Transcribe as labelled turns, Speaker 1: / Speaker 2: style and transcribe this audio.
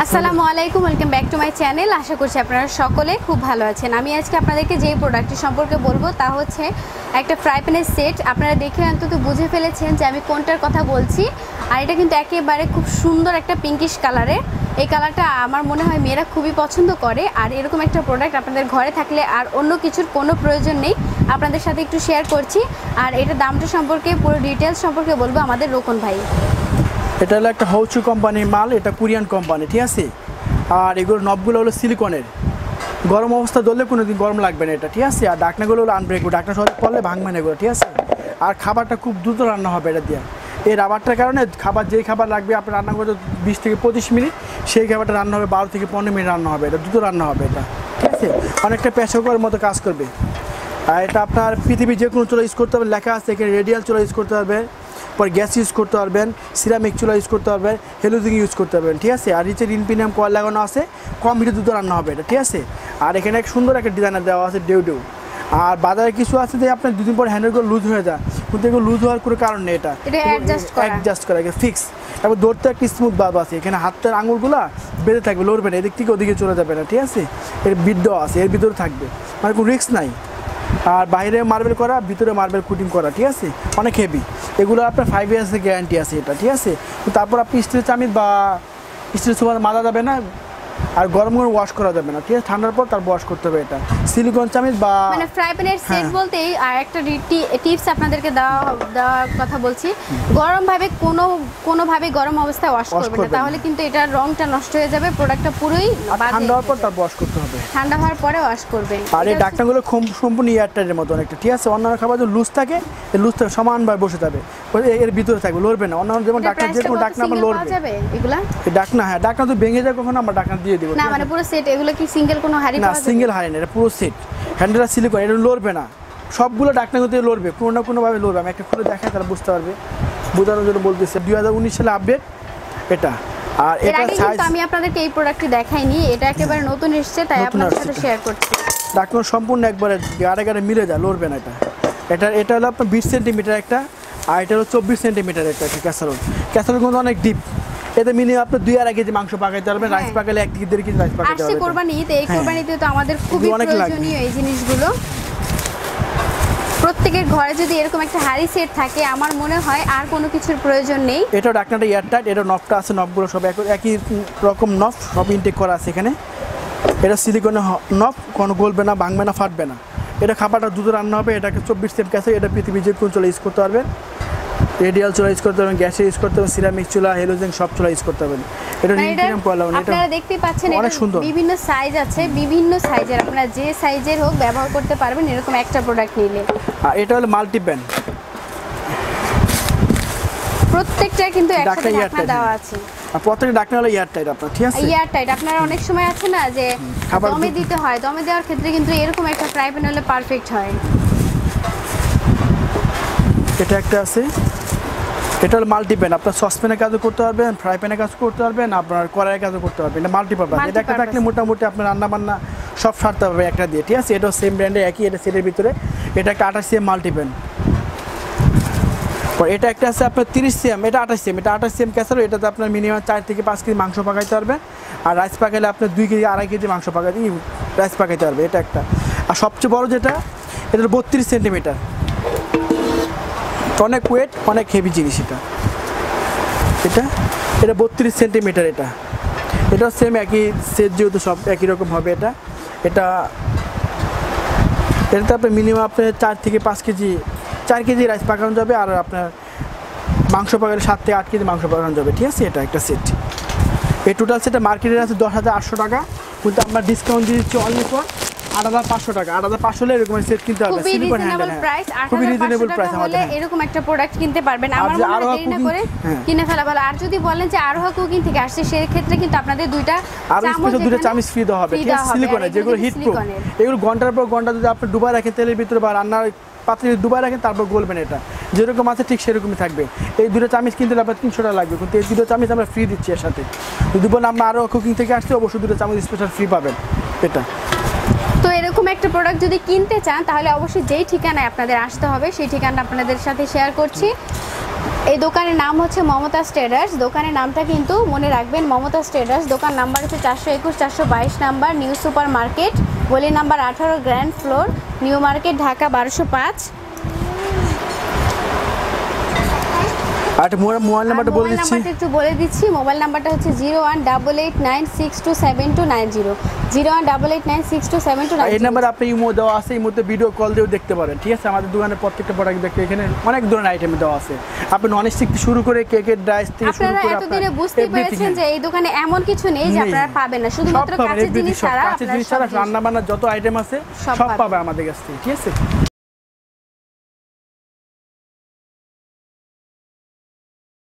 Speaker 1: আসসালামু আলাইকুম, welcome back to my channel. আশা করছি আপনারা সকলে খুব ভালো আছেন। আমি আজকে আপনাদেরকে যেই প্রোডাক্টটি সম্পর্কে বলবো তা হচ্ছে একটা ফ্রাই প্যানের সেট। আপনারা দেখে অন্তত বুঝে ফেলেছেন যে আমি কোনটার কথা বলছি। আর এটা কিন্তু একেবারে খুব সুন্দর একটা পিঙ্কিশ কালারের। এই কালারটা আমার মনে হয় মেয়েরা খুবই পছন্দ করে। আর এরকম একটা প্রোডাক্ট আপনাদের ঘরে থাকলে আর অন্য কিছুর কোনো প্রয়োজন নেই। আপনাদের সাথে একটু শেয়ার করছি। আর এটার দামটা সম্পর্কে পুরো ডিটেলস সম্পর্কে বলবো আমাদের রোকন ভাই।
Speaker 2: এটা হলো একটা হৌচু কোম্পানির মাল, এটা কোরিয়ান কোম্পানি, ঠিক আছে। আর এগুলো নবগুলো হলো সিলিকনের। গরম অবস্থা ধরলে কোনো দিন গরম লাগবে না এটা, ঠিক আছে। আর ডাকনাগুলো হলো আনব্রেকেবল, ডাকনা সহজে পড়লে ভাঙবে না এগুলো, ঠিক আছে। আর খাবারটা খুব দ্রুত রান্না হবে এটা দিয়ে। এই রাবারটার কারণে খাবার যেই খাবার লাগবে আপনি রান্না করতে 20 থেকে 25 মিনিট, সেই খাবারটা রান্না হবে 12 থেকে 15 মিনিট রান্না হবে। এটা দ্রুত রান্না হবে এটা, ঠিক আছে। অনেকটা প্রেসার কুকারের মতো কাজ করবে। আর এটা আপনার পৃথিবীর যে কোনো চুলা ইউজ করতে হবে, লেখা আছে এখানে রেডিয়াল চুলা ইউজ করতে পারবেন, পর গ্যাস ইউজ করতে পারবেন, সিরামিক চুলা ইউজ করতে পারবেন, হেলোজিং ইউজ করতে পারবেন, ঠিক আছে। আর নিচে ইনপিনিয়াম কয়েল লাগানো আছে, কম হিটে দ্রুত রান্না হবে এটা, ঠিক আছে। আর এখানে এক সুন্দর একটা ডিজাইনার দেওয়া আছে ডেউ। আর বাজারে কিছু আছে যে আপনার দুদিন পর হ্যান্ডেলগুলো লুজ হয়ে যায়, কিন্তু এগুলো লুজ হওয়ার কোনো কারণ নেই। এটা অ্যাডজাস্ট করা ফিক্স। এবার দৌড়তে একটা স্মুথ বাল্ব আছে, এখানে হাতের আঙুলগুলো বেঁধে থাকবে, লড়বে না, এদিক থেকে ওদিকে চলে যাবে না, ঠিক আছে। এর বিদ্য আছে, এর ভিতরে থাকবে, মানে কোনো রিস্ক নাই। আর বাইরে মার্বেল করা, ভিতরে মার্বেল কুটিং করা, ঠিক আছে। অনেক হেভি এগুলো। আপনার 5 ইয়ার্সের গ্যারান্টি আছে এটা, ঠিক আছে। তারপর আপনি স্টিলের চামিচ বা স্টিলের সুপার মাজা যাবে না, আর গরম গরম ওয়াশ করা যাবে না, ঠিক আছে। ঠান্ডার পর তার ওয়াশ করতে হবে এটা। সিলিকন চামিচ বা
Speaker 1: মানে ফ্রাই প্যানের সেট বলতেই আর একটা টিপস আপনাদেরকে দেওয়ার কথা বলছি। গরম ভাবে কোনোভাবে গরম অবস্থায় ওয়াশ করবেন না, তাহলে কিন্তু এটার রংটা নষ্ট হয়ে যাবে, প্রোডাক্টটা পুরোই
Speaker 2: ঠান্ডা হওয়ার পর তার ওয়াশ করতে হবে।
Speaker 1: ঠান্ডা হওয়ার পরে ওয়াশ করবেন।
Speaker 2: আর এই ডাকনাগুলো সম্পূর্ণ এয়ারটাইটের মতো অনেকটা, ঠিক আছে। অন্যান্য খাবার যে লুজ থাকে, এই লুজ থাকে সমানভাবে বসে যাবে, এর ভিতরে থাকবে, লড়বে না। অন্যান্য যেমন ডাকনা, যে কোনো ডাকনা আমরা লড়বে
Speaker 1: এগুলা।
Speaker 2: এই ডাকনা, হ্যাঁ ডাকনা তো ভেঙে যায় কখনো, আমরা ডাকনা দিয়ে দিব
Speaker 1: না, মানে পুরো সেট। এগুলো কি সিঙ্গেল কোনো হাড়ি
Speaker 2: না? সিঙ্গেল হাড়ি না, এটা পুরো সেট। হ্যান্ডেলটা সিলিকন, এটা লড়বে না। সবগুলো ডাকনাগুলো লড়বে, কোনো না কোনোভাবে লড়বে। আমি একটা খুলে দেখাই, তারা বুঝতে পারবে, বোঝানোর জন্য বলতেছে। 2019 সালে আপডেট এটা। আর এটা সাইজ
Speaker 1: আমি আপনাদেরকে এই প্রোডাক্টটি দেখাইনি, এটা একেবারে নতুন এসেছে, তাই আপনাদের সাথে শেয়ার করছি।
Speaker 2: ডাকনা সম্পূর্ণ একবারে গাড়ে মিলে যায়, লড়বে না এটা। এটা হলো আপনার 20 সেন্টিমিটার একটা, আর এটা হলো 24 সেন্টিমিটার একটা ক্যাসারোল। ক্যাসারোল কিন্তু অনেক ডিপ। এতে মিনিমাম আপনি 2-2.5 কেজি মাংস পাকাইতে পারবেন, রাইস পাকালে 1 থেকে 1.5 কেজি রাইস পাকাইতে পারবেন।
Speaker 1: কোরবানিতে, এই কোরবানিতে তো আমাদের খুবই প্রয়োজনীয় এই জিনিসগুলো। প্রত্যেকের ঘরে যদি এরকম একটা হাড়ি সেট থাকে, আমার মনে হয় আর কোনো কিছুর প্রয়োজন নেই।
Speaker 2: এটা ডাকনাটা এয়ারটাইট, এটা নবটা আছে, নবগুলো সব একই রকম নব, সব ইনটেক করা আছে এখানে। এটা সিলিকনের নব, কোনো গলবে না, ভাঙবে না, ফাটবে না। এটা খাবারটা দ্রুত রান্না হবে। এটাকে 24 সেম ক্যাসে, এটা পৃথিবীর যে কোনো চুলা ইউজ করতে পারবেন, রেডিয়াল চুলা ইউজ করতে পারবেন, গ্যাসে ইউজ করতে পারবেন, সিরামিক চুলা, হেলোজেন সব চুলা ইউজ করতে পারবেন। এটা ইনপিনিয়াম কয়েল লাগানো।
Speaker 1: আপনারা দেখতেই পাচ্ছেন
Speaker 2: অনেক সুন্দর,
Speaker 1: বিভিন্ন সাইজ আছে, বিভিন্ন সাইজের। আপনারা যে সাইজের হোক ব্যবহার করতে পারবেন এরকম একটা প্রোডাক্ট নিলে।
Speaker 2: আর এটা হলো মাল্টি প্যান,
Speaker 1: প্রত্যেকটা কিন্তু একসাথে ঢাকনা দেওয়া আছে।
Speaker 2: আর প্রত্যেকটা ঢাকনা হলো এয়ারটাইট আপনার, ঠিক আছে।
Speaker 1: এয়ারটাইট। আপনারা অনেক সময় আছে না যে দমে দিতে হয়, দমে দেওয়ার ক্ষেত্রে কিন্তু এরকম একটা ফ্রাই প্যান হলে পারফেক্ট হয়।
Speaker 2: এটা একটা আছে, এটা হলো মাল্টি প্যান। আপনার সসপ্যানের কাজও করতে পারবেন, ফ্রাই প্যানের কাজ করতে পারবেন, আপনার কড়াইয়ের কাজও করতে পারবেন। এটা মাল্টিপারপাস। এটা একটা থাকলে মোটামুটি আপনার রান্না বান্না সব সারতে পারবে একটা দিয়ে, ঠিক আছে। এটাও সেম ব্র্যান্ডে একই, এটা সেটের ভিতরে। এটা একটা 28 সিএম মাল্টি প্যান। এটা একটা আছে আপনার 30 সিএম, এটা 28 সিএম। এটা 28 সিএম ক্যাসারোল। এটাতে আপনার মিনিমাম 4 থেকে 5 কেজি মাংস পাকাইতে পারবেন। আর রাইস পাকাইলে আপনার 2 কেজি 2.5 কেজি মাংস পাকাইতে রাইস পাকাইতে পারবে। এটা একটা। আর সবচেয়ে বড় যেটা, এটা 32 সেন্টিমিটার। অনেক ওয়েট, অনেক হেভি জিনিস এটা। এটা 32 সেন্টিমিটার। এটাও সেম একই সেট, যেহেতু সব একই রকম হবে। এটাতে আপনার মিনিমাম আপনার 4 থেকে 5 কেজি 4 কেজি রাইস পাকানো যাবে। আর আপনার মাংস পাকালে 7 থেকে 8 কেজি মাংস পাকানো যাবে, ঠিক আছে। এটা একটা সেট। এই টোটাল সেটটা মার্কেটের আছে 10,800 টাকা, কিন্তু আমরা ডিসকাউন্ট দিয়ে দিচ্ছি অনলি ফর 8,500 টাকা। 8,500 হলে এরকম সেট কিনতে পারবেন।
Speaker 1: খুবই রিজনেবল প্রাইস। 8,500 টাকা হলে এরকম একটা প্রোডাক্ট কিনতে পারবেন। আমার মনে হয় দেরি না করে কিনে ফেলা ভালো। আর যদি বলেন যে আরোহা কুকিং থেকে আসছে, সেই ক্ষেত্রে কিন্তু আপনাদের দুইটা
Speaker 2: চামচ ফ্রি দেওয়া হবে, ঠিক আছে। সিলিকনের, যেগুলো হিট প্রুফ। এগুলো ঘন্টার পর ঘন্টা যদি আপনি ডুবাই রাখেন তেলের ভিতরে বা রান্নার পাত্রে ডুবাই রাখেন, তারপর গলবেন। এটা যেরকম আছে ঠিক সেরকমই থাকবে। এই দুটো চামচ কিনতে আপনার 300 টাকা লাগবে, কিন্তু এই দুটো চামচ আমরা ফ্রি দিচ্ছি এর সাথে। যদি বলেন আমরা আরোহা কুকিং থেকে আসছি, অবশ্যই দুটো চামচ স্পেশাল ফ্রি পাবেন এটা।
Speaker 1: তো এরকম একটা প্রোডাক্ট যদি কিনতে চান, তাহলে অবশ্যই যেই ঠিকানায় আপনাদের আসতে হবে সেই ঠিকানা আপনাদের সাথে শেয়ার করছি। এই দোকানের নাম হচ্ছে মমতাজ ট্রেডার্স। দোকানের নামটা কিন্তু মনে রাখবেন, মমতাজ ট্রেডার্স। দোকান নাম্বার হচ্ছে 421 422 নাম্বার, নিউ সুপার মার্কেট, গলি number 18, grand floor, new market, Dhaka 1205।
Speaker 2: আর মোবাইল নাম্বারটা বলে দিচ্ছি,
Speaker 1: একটু বলে দিচ্ছি। মোবাইল নাম্বারটা হচ্ছে 0188962790, 0188962790।
Speaker 2: এই নাম্বারে আপনি ইমো দেওয়া আছে, এই মুহূর্তে ভিডিও কল দিয়েও দেখতে পারেন, ঠিক আছে। আমাদের দোকানের প্রত্যেকটা প্রোডাক্ট দেখতে এখানে অনেক ধরনের আইটেম দেওয়া আছে। আপনি নন স্টিক থেকে শুরু করে কেকের ডাইস থেকে শুরু করে
Speaker 1: আপনারা এতদিনে বুঝতে পেরেছেন যে এই দোকানে এমন কিছু নেই যে আপনারা পাবেন না, শুধুমাত্র কাঁচের জিনিস ছাড়া
Speaker 2: রান্না বান্নার যত আইটেম আছে সব পাবে আমাদের কাছ থেকে, ঠিক আছে।